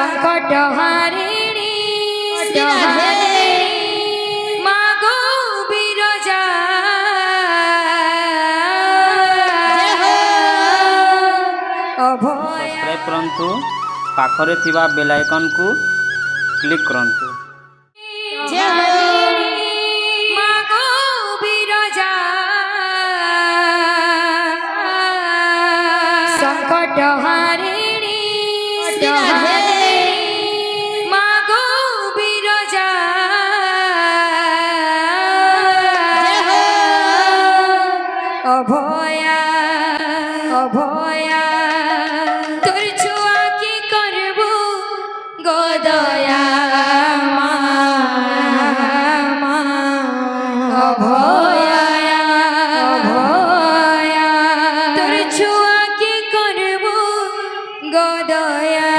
संकट हारिणी मागो बिरजा सब्सक्राइब करंतु पाखरे थिबा बेल आइकन को क्लिक करंतु। मागो बिरजा संकट हारिणी मागो बिरजा अभया अभया তোর ছুয়া কি করব গোদয়া মা অভয়া অভয়া তোর ছুয়া কি করব গোদয়া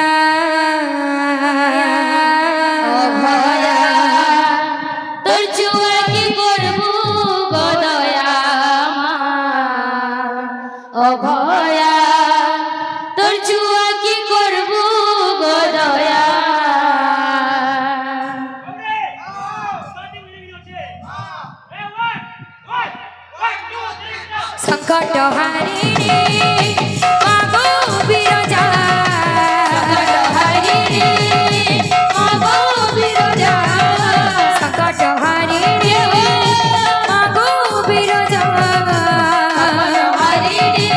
অভয়া তোর ছুয়া কি করব গোদয়া মা অভয়া তোর ছুয়া কি করব গোদয়া संकट हारिणी मागो बिरजा संकट हारिणी मागो बिरजा संकट हारिणी मागो बिरजा हारिणी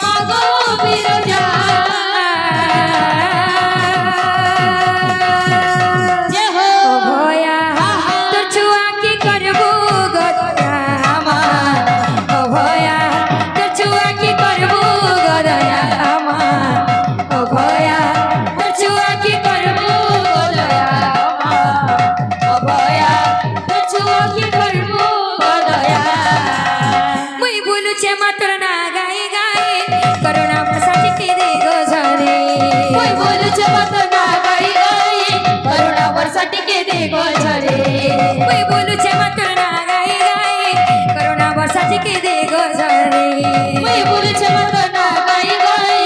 मागो बिरजा जय हो भया तो छुआ की करबो गोदया मा अभया तो छुआ की करबो गोदया मा अभया तो छुआ की करबो गोदया मा अभया तो छुआ की करबो गोदया मुई बोलू छे मात्र ना गाई गाई करुणा प्रसाद के दे गो झरे मुई बोलू छे मात्र ना गाई गाई करुणा प्रसाद के दे गो झरे मुई बोलू छे मात्र ना गाई गाई करुणा प्रसाद के दे गो झरे मुई बोलू छे मात्र ना गाई गाई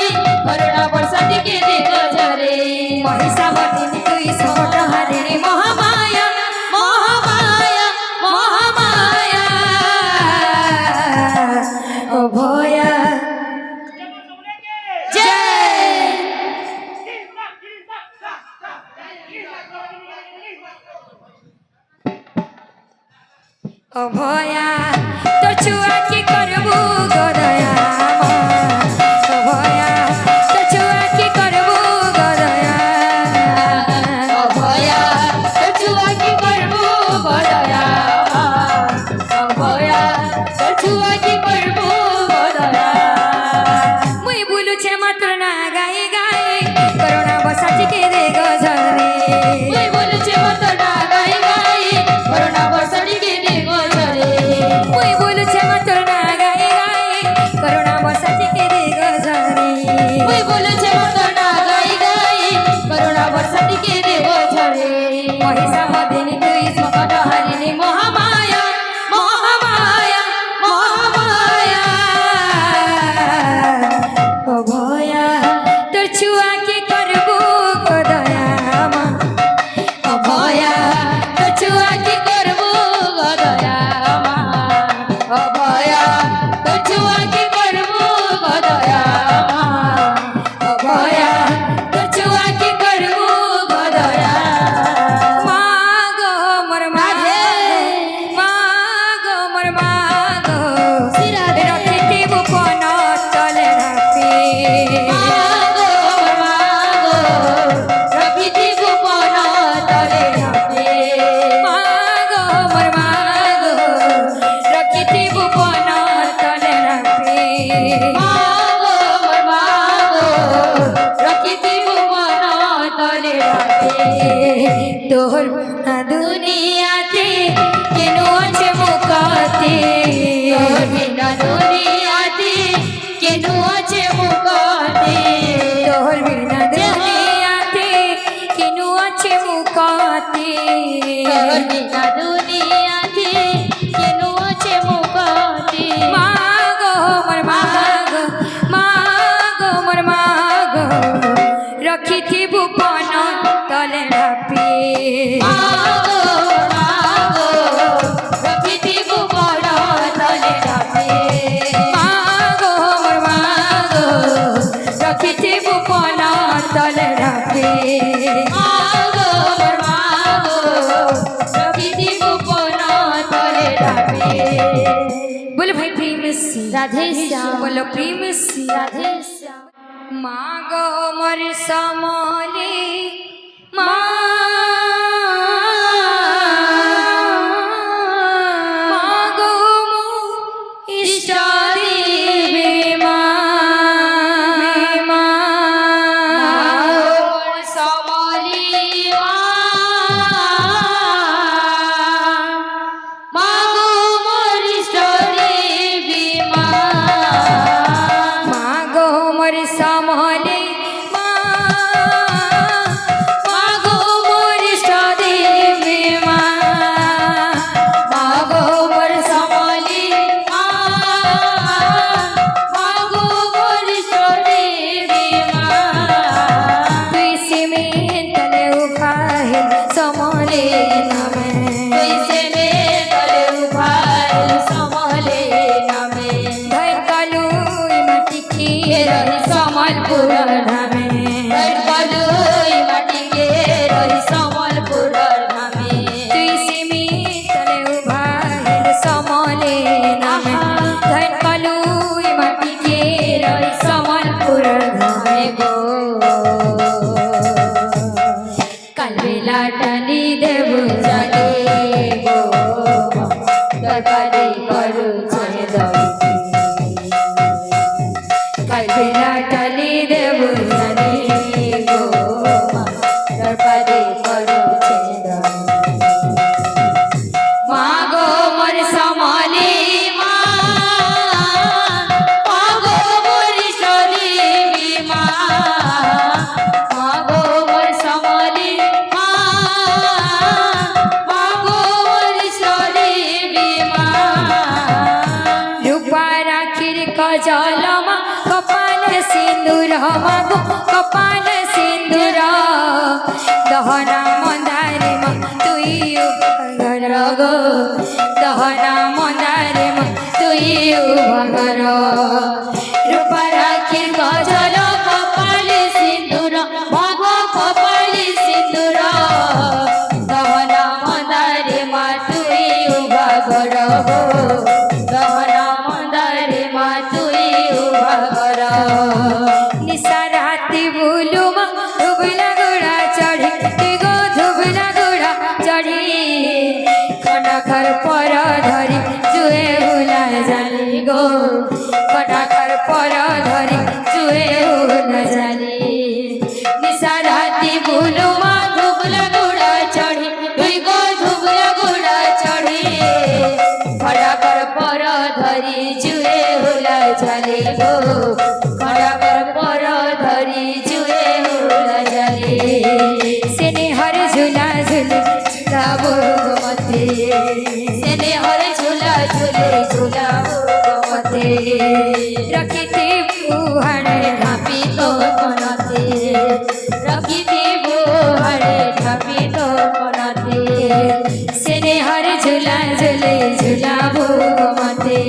करुणा प्रसाद के दे गो झरे महिषावती तुई संकट हारिणी महामाया महामाया महामाया अभया अभया তোর ছুয়া কি করবো গোদয়া মা অভয়া তোর ছুয়া কি করবো গোদয়া অভয়া তোর ছুয়া কি করবো গোদয়া মা অভয়া তোর ছুয়া কি করবো গোদয়া মুই বলুছে মাত্র না গাই গাই করোনা বসাচি কে দে গজরে মুই বলুছে মাত্র না গাই গাই করোনা বসাচি কে দে গজরে মুই বলুছে মাত্র না গাই গাই করোনা বসাচি কে দে গজরে মুই বলুছে মাত্র না গাই গাই করোনা বসাচি কে দে গজরে महिषावती तुई संकट हारिणी महामाया महामाया महामाया अभया তোর ছুয়া কি করবো গোদয়া মা অভয়া তোর ছুয়া কি করবো গোদয়া মা অভয়া তোর ছুয়া কি করবো গোদয়া মা অভয়া তোর ছুয়া কি করবো গোদয়া মা গো মোর মা মা গো মোর মা গো রক্ষিতি বুপন তলে রাখি মা গো মোর মা গো রক্ষিতি বুপন তলে রাখি মা গো মোর মা গো রক্ষিতি বুপন তলে রাখি মা গো মোর মা গো রক্ষিতি বুপন তলে রাখি তোর দুনিয়াতে কেন আছে মুকাতে তোর বিনা দুনিয়াতে কেন আছে মুকাতে তোর বিনা দুনিয়াতে কেন আছে মুকাতে তোর বিনা দুনিয়াতে কেন আছে মুকাতে মা গো মোর মা গো মা গো মোর মা গো रखी थी बुप ভুবন তলে ঢাপি মাগো মাগো প্রকৃতি ভুবন তলে ঢাপি মাগো মোর মাগো প্রকৃতি ভুবন তলে ঢাপি মাগো মাগো প্রকৃতি ভুবন তলে ঢাপি बोलो भाई प्रेम से राधे श्याम बोलो प्रेम से राधे श्याम मागो मोर समले मागो मो इष्ट देवी समली मागो मोर देवी मागो मोर समले मागो मोर इष्ट देवी मागो मोर समली मागो मोर देवी तुझसे में तले उखाए समले नमे कैसे में गले उभार समले नामे धर कालू माटी की रही समलपुर धामे गलुई माटी के रही समलपुर धामे तुझसे में तले उखाए समले नमे धर कालू माटी की रही समलपुर धामे गो कालबेला टाली देबु जाने गो दरबारे करू छे दई कालबेला टाली देबु जाने गो दरबारे करू छे दई मागो मोर समले मागो मोर देवी मागो मोर समले मागो मोर देवी रूपा राखिर कजलमा कपाल सिंदूर मागो कपाल सिंदूर दहना मंदारे मा तुई भगर गो दहना मंदारे मा तुई भगर रूपा राखिर गजल कपाल सिंदूर मागो कपाल सिंदूर दहना मंदारे मातुई उभा गर गो दहना मंदारे मातुई उभा गर निशा राती बोलू मा धुबला गोड़ा चढ़ी गो धुबला गोड़ा चढ़ी खटाखर पर धरी जुए भुला जाली गो खटाखर पर धरी जुए भुला जाली निशा राती बोलू मा धुबला गोड़ा चढ़ी दुई गो धुबला गोड़ा चढ़ी खड़ाकर पर धरी जुए होला चले गो खड़ाकर पर धरी जुए होला चले सेने हर झूला झूले गाबो मते सेने हर झूला झूले झूला मते रखिते बुहाड़े ढापी तो कोनते रखिते बोहरे ढापी तो कोनते सेने हर झूला झूले झूला मते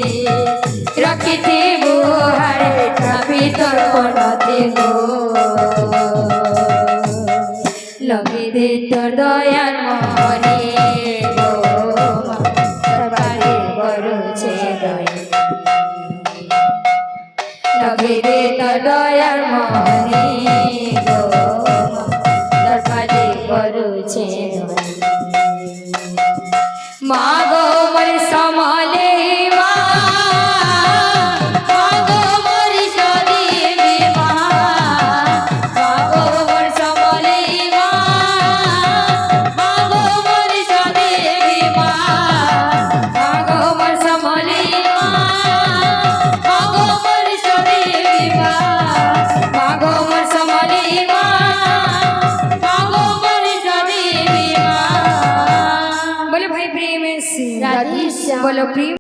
रखिते बोहरे ढापी तो कोनते गो लगे दे तोर दयार मने गो दरबारे करू छे दई लगे दे तोर दयार मने गो दरबारे करू छे दई मागो मोर समले मागो मोर देवी मागो मोर समले मागो मोर देवी मागो मोर समले मागो मोर देवी मागो मोर समले मागो मोर देवी बोलो भाई प्रेम से राधे श्याम बोलो प्रेम